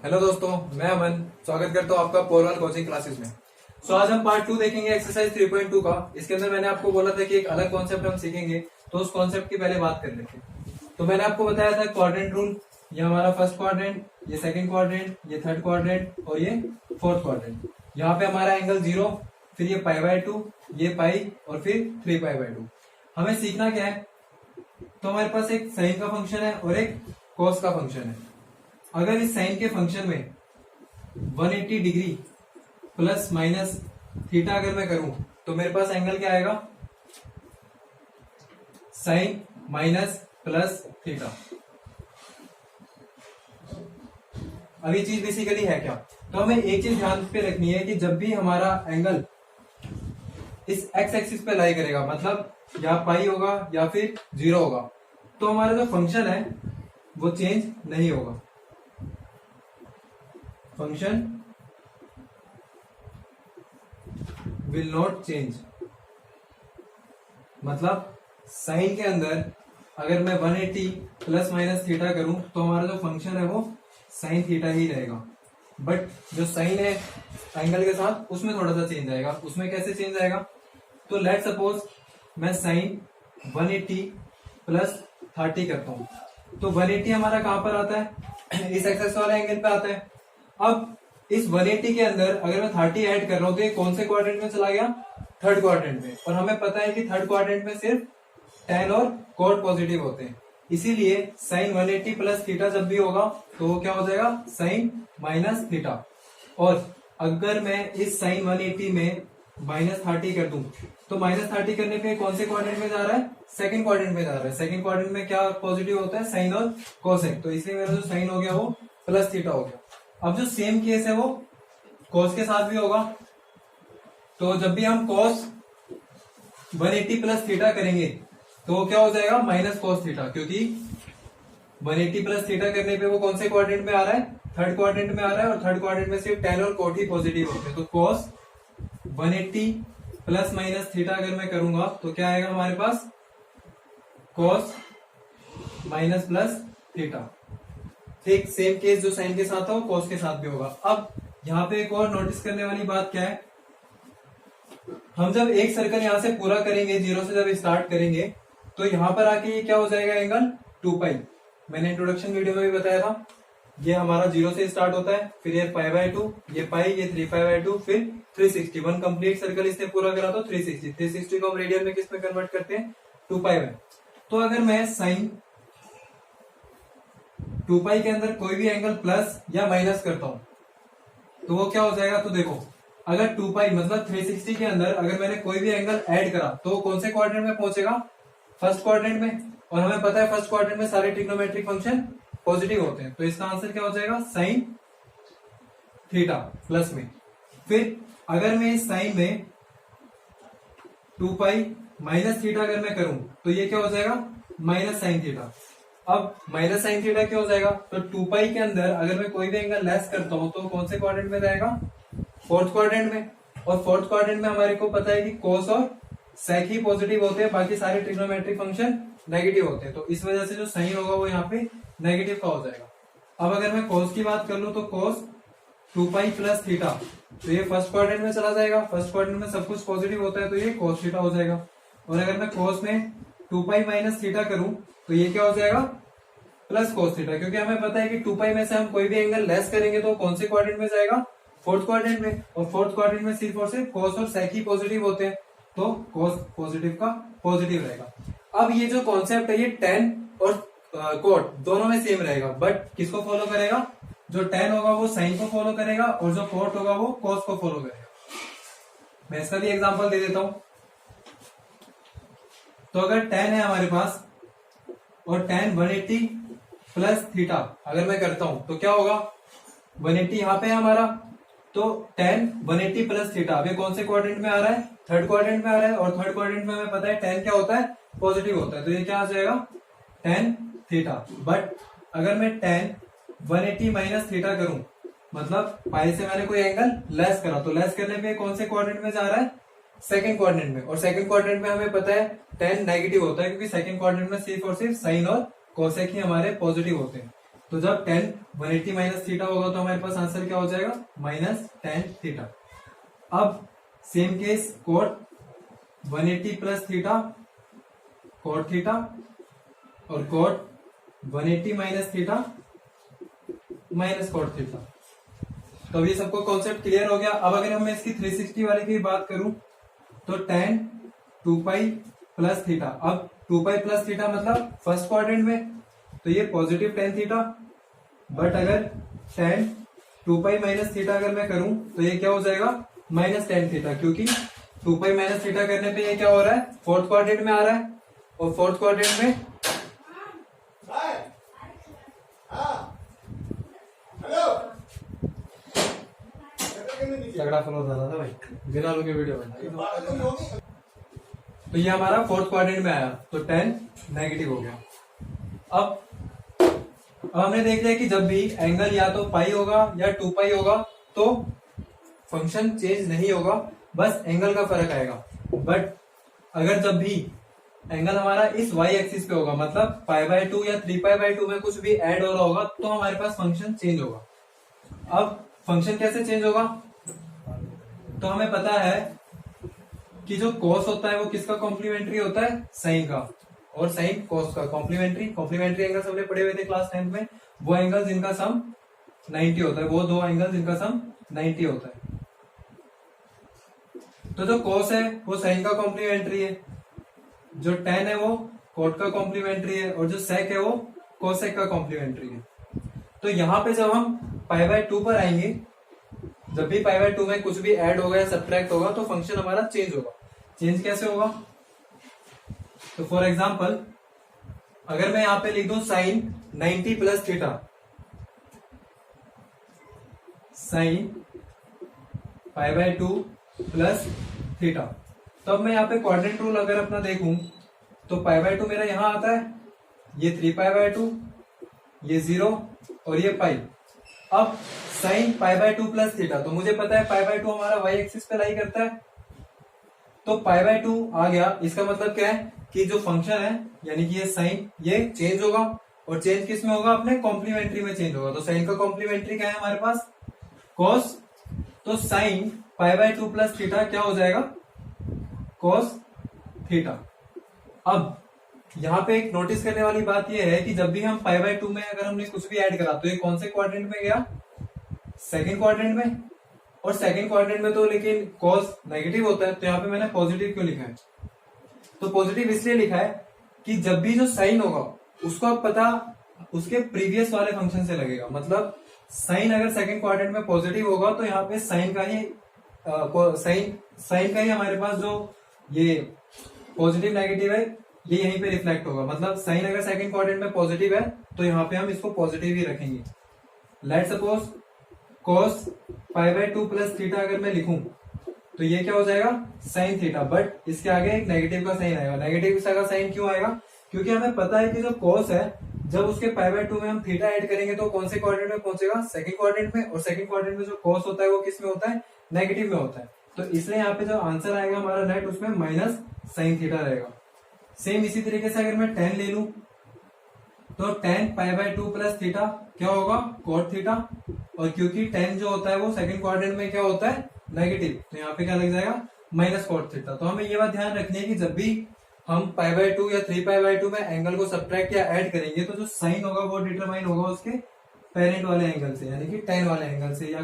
Hello दोस्तों, मैं अमन स्वागत करता हूँ आपका पोरवाल कोचिंग क्लासेस में। आज हम पार्ट 2 देखेंगे एक्सरसाइज 3.2 का। इसके अंदर मैंने आपको बोला था कि एक अलग कॉन्सेप्ट हम सीखेंगे, तो उस कॉन्सेप्ट की पहले बात कर लेते हैं। तो मैंने आपको बताया था क्वाड्रेंट रूल। ये हमारा फर्स्ट क्वाड्रेंट, ये सेकंड क्वाड्रेंट, ये थर्ड क्वाड्रेंट और ये फोर्थ क्वाड्रेंट। यहाँ पे हमारा एंगल 0, फिर ये π/2, ये पाई और फिर 3π/2। हमें सीखना क्या है? तो हमारे पास एक साइन का फंक्शन है और एक कॉस का फंक्शन है। अगर इस साइन के फंक्शन में 180 डिग्री प्लस माइनस थीटा अगर मैं करूं तो मेरे पास एंगल क्या आएगा? Sine minus plus theta. अब ये चीज बेसिकली है क्या? तो हमें एक चीज ध्यान पे रखनी है कि जब भी हमारा एंगल इस एक्स एक्सिस पे लाई करेगा, मतलब या पाई होगा या फिर 0 होगा, तो हमारा जो फंक्शन है वो चेंज नहीं होगा। Function will not change. मतलब साइन के अंदर अगर मैं 180 प्लस माइनस थीटा करूं तो हमारा जो फंक्शन है वो साइन थीटा ही रहेगा। बट जो साइन है एंगल के साथ उसमें थोड़ा सा चेंज आएगा। उसमें कैसे चेंज आएगा? तो लेट सपोज मैं साइन 180 प्लस 30 करता हूं, तो 180 हमारा कहां पर आता है? इस एक्सेस वाले एंगल पे आता है। अब इस 180 के अंदर अगर मैं 30 ऐड कर रहा हूं तो ये कौन से क्वाड्रेंट में चला गया? थर्ड क्वाड्रेंट में। और हमें पता है कि थर्ड क्वाड्रेंट में सिर्फ tan और cot पॉजिटिव होते हैं, इसीलिए साइन 180 प्लस थीटा जब भी होगा तो वो क्या हो जाएगा? Sine minus theta. और अगर मैं इस साइन 180 में -30 कर दूं तो -30 करने पे कौन से क्वाड्रेंट में जा रहा है? सेकंड क्वाड्रेंट में जा रहा है। सेकंड क्वाड्रेंट में क्या पॉजिटिव होता है? साइन और कोसेक। तो इसलिए मेरा जो साइन हो गया वो प्लस थीटा हो गया। अब जो सेम केस है वो कॉस के साथ भी होगा। तो जब भी हम कॉस 180 प्लस थीटा करेंगे तो वो क्या हो जाएगा? माइनस कॉस थीटा, क्योंकि 180 प्लस थीटा करने पे वो कौन से क्वाड्रेंट में आ रहा है? थर्ड क्वाड्रेंट में आ रहा है। और थर्ड क्वाड्रेंट में सिर्फ tan और cot ही पॉजिटिव होते हैं। तो कॉस 180 प्लस माइनस थीटा अगर मैं करूंगा तो क्या आएगा हमारे पास? Cos minus plus theta. ठीक सेम केस जो साइन के साथ है वो कॉस के साथ भी होगा। अब यहाँ पे एक और नोटिस करने वाली बात क्या है? हम जब एक सर्कल यहां से पूरा करेंगे, 0 से जब स्टार्ट करेंगे, तो यहां पर आके ये क्या हो जाएगा? एंगल 2π। मैंने इंट्रोडक्शन वीडियो में भी बताया था। ये हमारा 0 से स्टार्ट होता है, फिर ये π/2, ये पाई, ये 3π/2, फिर 360। 1 कंप्लीट सर्कल इसने पूरा करा तो 360 को हम रेडियन में किस में कन्वर्ट करते हैं? 2π में। तो अगर मैं साइन 2π के अंदर कोई भी एंगल प्लस या माइनस करता हूं तो वो क्या हो जाएगा? तो देखो, अगर 2π मतलब 360 के अंदर अगर मैंने कोई भी एंगल ऐड करा तो कौन से क्वाड्रेंट में पहुंचेगा? फर्स्ट क्वाड्रेंट में। और हमें पता है फर्स्ट क्वाड्रेंट में सारे ट्रिग्नोमेट्रिक फंक्शन पॉजिटिव होते हैं। तो इसका आंसर क्या हो जाएगा? साइन थीटा प्लस में। फिर अगर मैं इस साइन में 2π माइनस थीटा अगर मैं करूं तो ये क्या हो जाएगा? Minus sine theta. अब माइनस साइन थीटा क्या हो जाएगा? तो 2π के अंदर अगर मैं कोई भी एंगल लेस करता हूं तो कौन से क्वाड्रेंट में जाएगा? फोर्थ क्वाड्रेंट में। और फोर्थ क्वाड्रेंट में हमारे को पता है कि cos और sec ही पॉजिटिव होते हैं, बाकी सारे ट्रिग्नोमेट्रिक फंक्शन नेगेटिव होते हैं। तो इस वजह से जो साइन होगा वो यहाँ पे नेगेटिव का हो जाएगा। अब अगर मैं cos की बात कर लूं तो cos 2π प्लस थीटा, तो ये फर्स्ट क्वाड्रेंट में चला जाएगा। फर्स्ट क्वाड्रेंट में सब कुछ पॉजिटिव होता है तो ये cos थीटा हो जाएगा। और अगर मैं cos में 2π माइनस थीटा करूं तो ये क्या हो जाएगा? प्लस cos थीटा, क्योंकि हमें पता है कि 2π में से हम कोई भी एंगल लेस करेंगे तो कौन से क्वाड्रेंट में जाएगा? फोर्थ क्वाड्रेंट में। और फोर्थ क्वाड्रेंट में सिर्फ और सिर्फ cos और sec ही पॉजिटिव होते हैं, तो cos पॉजिटिव का पॉजिटिव रहेगा। अब ये जो कॉन्सेप्ट है ये tan और cot दोनों में सेम रहेगा, बट किसको फॉलो करेगा? जो tan होगा वो sin को फॉलो करेगा और जो cot होगा वो cos को फॉलो करेगा। मैं इसका भी एग्जांपल दे देता हूं। तो अगर tan है हमारे पास और tan 180 प्लस थीटा अगर मैं करता हूं तो क्या होगा? 180 यहां पे है हमारा, तो tan 180 प्लस थीटा अब ये कौन से क्वाड्रेंट में आ रहा है? थर्ड क्वाड्रेंट में आ रहा है। और थर्ड क्वाड्रेंट में हमें पता है tan क्या होता है? पॉजिटिव होता है। तो ये क्या आ जाएगा? tan theta. बट अगर मैं tan 180 माइनस थीटा करूं, मतलब पाई से मैंने कोई एंगल लेस करा, तो लेस करने पे कौन से क्वाड्रेंट में जा रहा है? सेकंड क्वाड्रेंट में। और सेकंड क्वाड्रेंट में हमें पता है tan नेगेटिव होता है, क्योंकि सेकंड क्वाड्रेंट में सिर्फ और सिर्फ साइन और कोसेक ही हमारे पॉजिटिव होते हैं। तो जब tan 180 माइनस थीटा होगा तो हमारे पास आंसर क्या हो जाएगा, माइनस tan थीटा। अब same case cot 180 plus theta cot theta, और cot 180 minus theta minus cot theta. तो अब ये सबको कॉन्सेप्ट क्लियर हो गया। अब अगर मैं इसकी 360 वाले की बात करूं तो tan 2 पाई प्लस थीटा। अब 2 पाई प्लस थीटा मतलब फर्स्ट क्वाड्रेंट में, तो ये पॉजिटिव tan थीटा। बट अगर tan 2 पाई माइनस थीटा अगर मैं करूं तो ये क्या हो जाएगा, माइनस tan थीटा, क्योंकि 2 पाई माइनस थीटा करने पे ये क्या हो रहा है, फोर्थ क्वाड्रेंट में आ रहा है, और फोर्थ क्वाड्रेंट में तगड़ा फ्लो था भाई, बिना लोग वीडियो बना। तो ये हमारा फोर्थ क्वाड्रेंट में आया, तो tan नेगेटिव हो गया। अब हमने देख लिया कि जब भी एंगल या तो पाई होगा या 2 पाई होगा तो फंक्शन चेंज नहीं होगा, बस एंगल का फर्क आएगा। बट अगर जब भी एंगल हमारा इस y एक्सिस पे होगा, मतलब π/2 या 3π/2 में कुछ भी ऐड हो रहा होगा, तो हमारे पास फंक्शन चेंज होगा। अब फंक्शन कैसे चेंज होगा, तो हमें पता है कि जो cos होता है वो किसका कॉम्प्लीमेंट्री होता है, साइन का, और साइन cos का कॉम्प्लीमेंट्री एंगल्स हमने पढ़े हुए थे क्लास 10 में, वो एंगल जिनका सम 90 होता है, वो दो एंगल जिनका सम 90 होता है। तो जो cos है वो साइन का कॉम्प्लीमेंट्री है, जो tan है वो cot का कॉम्प्लीमेंट्री है, और जो sec है वो cosec का कॉम्प्लीमेंट्री है। तो यहाँ पे जब हम π/2 पर आएंगे, जब भी π/2 में कुछ भी ऐड होगा या सब्ट्रैक्ट होगा तो फंक्शन हमारा चेंज होगा। चेंज कैसे होगा, तो फॉर एग्जांपल अगर मैं यहां पे लिख दूं sine 90 plus theta, sine π/2 plus theta, तो अब मैं यहाँ पे क्वाड्रेंट रूल अगर अपना देखूं तो π/2 मेरा यहां आता है, ये 3π/2, ये 0 और ये पाई। अब साइन π/2 प्लस थीटा, तो मुझे पता है π/2 हमारा y एक्सिस पे लाई करता है, तो π/2 आ गया। इसका मतलब क्या है कि जो फंक्शन है यानी कि ये साइन ये चेंज होगा, और चेंज किस में होगा, अपने कॉम्प्लीमेंट्री में चेंज होगा। तो साइन का कॉम्प्लीमेंट्री क्या है हमारे पास, cos, तो साइन π/2 प्लस थीटा क्या हो जाएगा, cos थीटा। अब यहाँ पे एक नोटिस करने वाली बात यह है कि जब भी हम π/2 में अगर हमने कुछ भी ऐड करा तो ये कौन से क्वाड्रेंट में गया, सेकंड क्वाड्रेंट में, और सेकंड क्वाड्रेंट में तो लेकिन cos नेगेटिव होता है, तो यहाँ पे मैंने पॉजिटिव क्यों लिखा है, तो पॉजिटिव इसलिए लिखा है कि जब भी जो साइन होगा उसको आप पता उसके प्रीवियस वाले फंक्शन से लगेगा। मतलब साइन अगर सेकंड क्वाड्रेंट में पॉजिटिव होगा तो यहाँ पे साइन का ही हमारे पास जो ये पॉजिटिव नेगेटिव है ये यहीं पे रिफ्लेक्ट होगा। मतलब साइन अगर सेकंड क्वाड्रेंट में पॉजिटिव है तो यहाँ पे हम इसको पॉजिटिव ही रखेंगे। Let suppose cos π/2 plus theta अगर मैं लिखूं तो ये क्या हो जाएगा, साइन थीटा, बट इसके आगे एक नेगेटिव का साइन आएगा। नेगेटिव का साइन क्यों आएगा, क्योंकि हमें पता है कि जो cos है जब उसके π/2 में हम थीटा ऐड करेंगे तो कौन से क्वाड्रेंट में पहुंचेगा, सेकंड क्वाड्रेंट में, और सेकंड क्वाड्रेंट में जो cos होता है वो किस में होता है, नेगेटिव में होता है। तो इसलिए यहाँ पे जो आंसर आएगा हमारा नेट उसमें माइनस साइन थीटा रहेगा। सेम इसी तरीके से अगर मैं tan ले लूं तो tan π/2 प्लस थीटा क्या होगा, cot थीटा, और क्योंकि tan जो होता है वो सेकंड क्वाड्रेंट में क्या होता है, नेगेटिव, तो यहाँ पे क्या लग जाएगा, माइनस cot थीटा। तो हमें ये बात ध्यान रखनी है कि जब भी हम π/2 या 3π/2 में एंगल को सब्ट्रैक्ट या ऐड करेंगे तो जो साइन होगा वो डिटरमाइन होगा उसके पेरेंट वाले एंगल से, यानी कि tan वाले एंगल से, या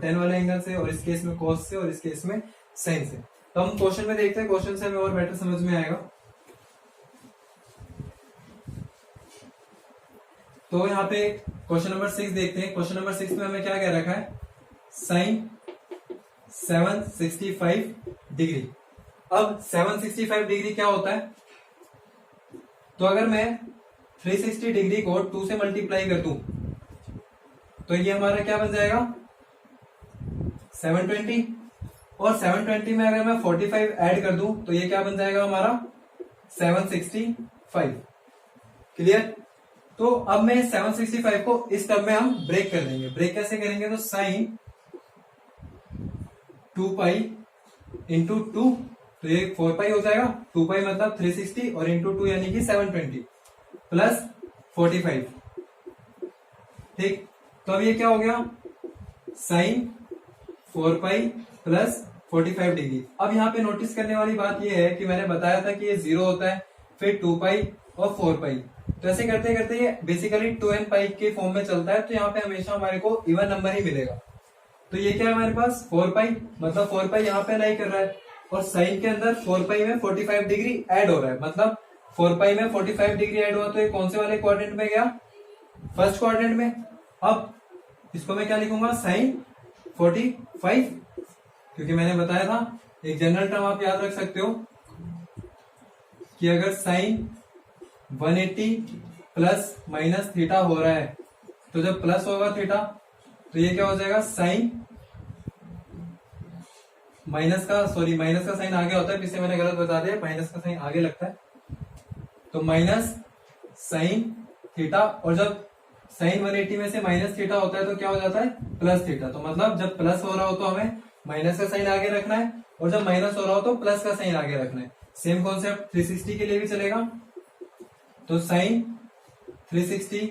tan वाले एंगल से, और इस केस में cos से, और इस केस में साइन से। तो हम क्वेश्चन में देखते हैं, क्वेश्चन से हमें और बेटर समझ में आएगा। तो यहाँ पे क्वेश्चन नंबर 6 देखते हैं। क्वेश्चन नंबर 6 में हमें क्या कह रखा है, साइन 765 डिग्री। अब 765 डिग्री क्या होता है, तो अगर मैं 360 डिग्री को 2 से मल्टीप्लाई कर दूं तो ये हमारा क्या बन जाएगा, 720, और 720 में अगर मैं 45 ऐड कर दूं तो ये क्या बन जाएगा हमारा 765। क्लियर। तो अब मैं 765 को इस टर्म में हम ब्रेक कर देंगे। ब्रेक कैसे करेंगे, तो साइन 2 पाई इंटू 2, तो ये 4 पाई हो जाएगा, 2 पाई मतलब 360 और इंटू 2 यानी कि 720 प्लस 45। ठीक। तो अब ये क्या हो गया, साइन 4 पाई प्लस 45 डिग्री। अब यहाँ पे नोटिस करने वाली बात ये है कि मैंने बताया था कि ये 0 होता है, फिर 2 पाई और 4 पाई। तो ऐसे करते करते ये बेसिकली 2n पाई के फॉर्म में चलता है, तो यहाँ पे हमेशा हमारे को इवन नंबर ही मिलेगा। तो ये क्या है हमारे पास 4 पाई, मतलब 4 पाई यहाँ पे लाई कर रहा है, और साइन के अंदर 4 पाई में 45 डिग्री ऐड हो रहा है, मतलब 4 पाई में 45 डिग्री ऐड हुआ, तो ये कौन से वाले क्वाड्रेंट में गया, फर्स्ट क्वाड्रेंट में। अब इसको मैं क्या लिखूंगा, साइन 45, क्योंकि मैंने बताया था एक जनरल टर्म आप याद रख सकते हो कि अगर साइन 180 प्लस माइनस थीटा हो रहा है, तो जब प्लस होगा थीटा तो ये क्या हो जाएगा, साइन माइनस का साइन आगे होता है, पीछे मैंने गलत बता दिया, माइनस का साइन आगे लगता है, तो माइनस साइन थीटा। और जब साइन 180 में से माइनस थीटा होता है तो क्या हो जाता है, प्लस थीटा। तो मतलब जब प्लस हो रहा हो तो हमें माइनस का साइन आगे रखना है, और जब माइनस हो रहा हो तो प्लस का साइन आगे रखना है। सेम कॉन्सेप्ट 360 के लिए भी चलेगा। तो साइन 360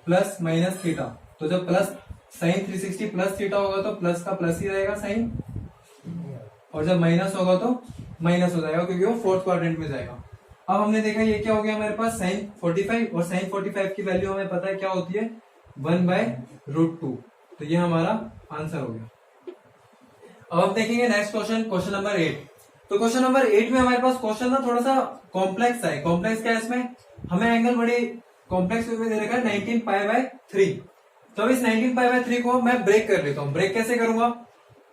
प्लस माइनस थीटा, तो जब प्लस साइन 360 प्लस थीटा होगा तो प्लस का प्लस ही रहेगा साइन, और जब माइनस होगा तो माइनस हो जाएगा, क्योंकि वो फोर्थ क्वाड्रेंट में जाएगा। अब हमने देखा ये क्या हो गया हमारे पास साइन 45, और साइन 45 की वैल्यू हमें पता है क्या होती है, 1/√2। तो ये हमारा आंसर हो गया। अब हम देखेंगे नेक्स्ट क्वेश्चन, क्वेश्चन नंबर 8। तो क्वेश्चन नंबर 8 में हमारे पास क्वेश्चन ना थोड़ा सा कॉम्प्लेक्स है। कॉम्प्लेक्स क्या है, इसमें हमें एंगल बड़े कॉम्प्लेक्स वे में दे रखा है 19 पाई/3। तो अब इस 19 पाई/3 को मैं ब्रेक कर लेता हूं। ब्रेक कैसे करूंगा,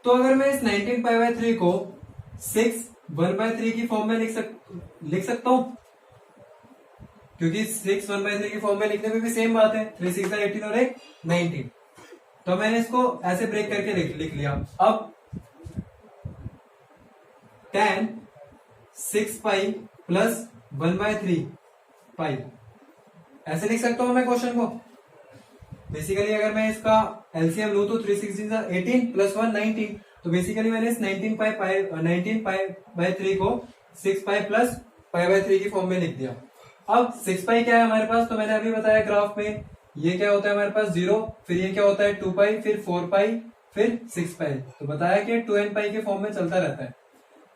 तो अगर मैं इस 19 पाई/3 को 6 1/3 की फॉर्म में लिख सकता हूं, क्योंकि 6 1/3 की फॉर्म में लिखने में भी सेम बात है, 3 6 18 और एक 19। तो मैंने इसको ऐसे ब्रेक करके लिख लिया। अब tan 6 पाई प्लस 1/3 पाई, ऐसे लिख सकता हूं मैं क्वेश्चन को। बेसिकली अगर मैं इसका एलसीएम लूं तो 3 6 18 प्लस 1 19। तो बेसिकली मैंने इस 19 पाई/3 को 6 पाई प्लस पाई/3 की फॉर्म में लिख दिया। अब 6 पाई क्या है हमारे पास, तो मैंने अभी बताया ग्राफ में ये क्या होता है हमारे पास 0, फिर ये क्या होता है 2 पाई, फिर 4 पाई, फिर 6 पाई। तो बताया कि 2n पाई के फॉर्म में चलता रहता है।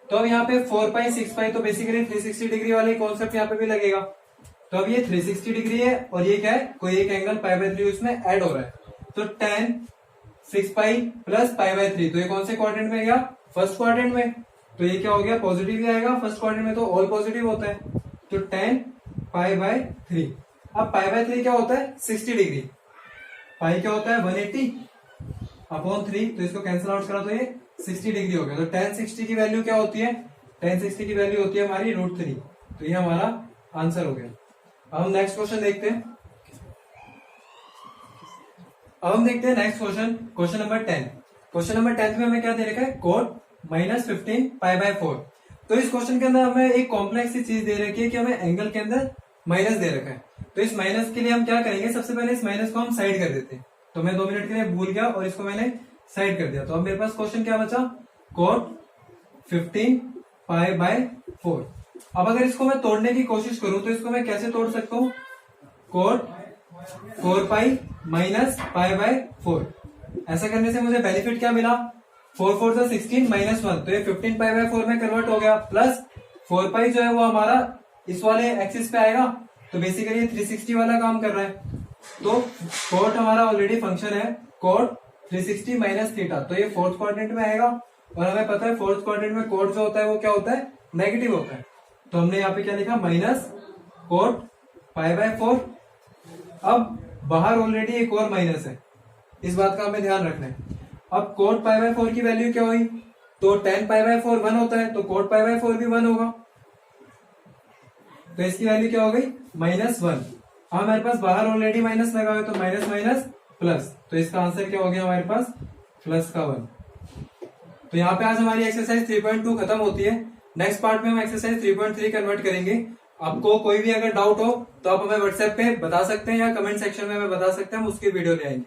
तो अब यहाँ पे 4 पाई 6 पाई, तो बेसिकली 360 डिग्री वाले कॉन्सेप्ट यहाँ पे भी लगेगा। तो अब ये 360 डिग्री है, और ये क्या है, कोई एक एंगल पाई/3 उसमें ऐड हो रहा है। तो tan 6 पाई प्लस पाई/3, तो ये कौन से क्वाड्रेंट में गया, फर्स्ट क्वाड्रेंट में। तो ये क्या हो गया, पॉजिटिव ही आएगा, फर्स्ट क्वाड्रेंट में तो ऑल पॉजिटिव होता है। तो tan पाई/3। अब पाई/3 क्या होता है, 60 डिग्री। पाई क्या होता है 180/3, तो इसको कैंसिल आउट करा तो ये 60 डिग्री हो गया। तो tan 60 की वैल्यू क्या होती है, tan 60 की वैल्यू होती है हमारी √3। तो ये हमारा आंसर हो गया। अब हम नेक्स्ट क्वेश्चन देखते हैं। Next question, question number 10। Question number 10 में हमें क्या दे रखा है, कोट -15 पाई/4। तो इस क्वेश्चन के अंदर हमें एक कॉम्प्लेक्स सी चीज दे रखी है कि हमें एंगल के अंदर माइनस दे रखा है। तो इस माइनस के लिए हम क्या करेंगे, सबसे पहले इस माइनस को हम साइड कर देते हैं। तो मैं 2 मिनट के लिए भूल गया और इसको मैंने साइड कर दिया। तो अब मेरे पास क्वेश्चन क्या बचा, कोट 15 पाई/4। अब अगर इसको मैं तोड़ने की कोशिश करूं तो इसको मैं कैसे तोड़ सकता हूं, कोट 4 पाई माइनस पाई/4। ऐसा करने से मुझे बेनिफिट क्या मिला, 4 4 से 16 -1, तो ये 15 पाई/4 में कन्वर्ट हो गया, प्लस 4 पाई जो है वो हमारा इस वाले एक्सिस पे आएगा। तो बेसिकली 360 वाला काम कर रहा है। तो कोट हमारा ऑलरेडी फंक्शन है कोट 360 माइनस थीटा, तो ये फोर्थ क्वाड्रेंट में आएगा। और हमें पता है फोर्थ क्वाड्रेंट में कोट जो होता है वो क्या होता है, नेगेटिव होता है। तो हमने यहाँ पे क्या लिखा, माइनस कोट पाई/4। अब बाहर ऑलरेडी एक और माइनस है, इस बात का हमें ध्यान रखना है। अब कोट पाई/4 की वैल्यू क्या हुई, तो tan पाई/4 1 होता है, तो कोट पाई/4 भी 1 होगा। तो इसकी वैल्यू क्या हो गई, -1। हमारे पास बाहर ऑलरेडी माइनस लगा हुआ है, तो माइनस माइनस प्लस, तो इसका आंसर क्या हो गया हमारे पास, प्लस का 1। तो यहाँ पे आज हमारी एक्सरसाइज 3.2 खत्म होती है। नेक्स्ट पार्ट में हम एक्सरसाइज 3.3 कन्वर्ट करेंगे। आपको कोई भी अगर डाउट हो तो आप हमें व्हाट्सएप पे बता सकते हैं या कमेंट सेक्शन में हमें बता सकते हैं, हम उसकी वीडियो ले आएंगे।